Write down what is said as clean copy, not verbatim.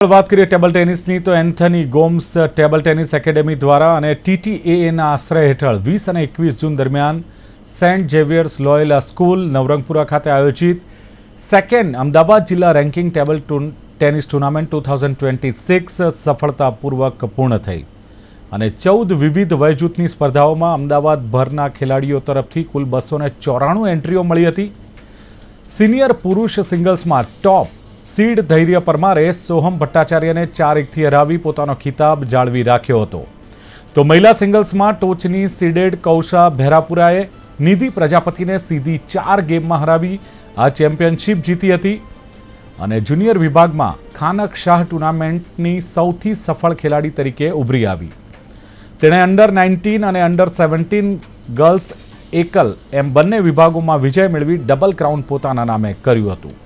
વાત કરીએ ટેબલ ટેનિસની તો Anthony Gomes table tennis academy દ્વારા અને TTAAના આશ્રય હેઠળ 20 અને 21 જૂન દરમિયાન સેન્ટ ઝેવિયર્સ લોયોલા સ્કૂલ નવરંગપુરા ખાતે આયોજિત સેકન્ડ અમદાવાદ જિલ્લા રેન્કિંગ ટેબલ ટેનિસ ટુર્નામેન્ટ 2026 સફળતાપૂર્વક પૂર્ણ થઈ અને 14 વિવિધ વયજૂથની સ્પર્ધાઓમાં અમદાવાદભરના ખેલાડીઓ તરફથી કુલ 294 એન્ટ્રીઓ મળી હતી। સિનિયર પુરુષ સિંગલ્સમાં ટોપ સીડ ધૈર્ય પરમારે સોહમ ભટ્ટાચાર્યને 4-1થી હરાવી પોતાનો ખિતાબ જાળવી રાખ્યો હતો। તો મહિલા સિંગલ્સમાં ટોચની સીડેડ કૌશા ભેરાપુરાએ નિધિ પ્રજાપતિને સીધી 4 ગેમમાં હરાવી આ ચેમ્પિયનશિપ જીતી હતી અને જુનિયર વિભાગમાં ખાનક શાહ ટુર્નામેન્ટની સૌથી સફળ ખેલાડી તરીકે ઉભરી આવી। તેણે અંડર 19 અને અંડર 17 ગર્લ્સ એકલ એમ બંને વિભાગોમાં વિજય મેળવી ડબલ ક્રાઉન પોતાના નામે કર્યું હતું।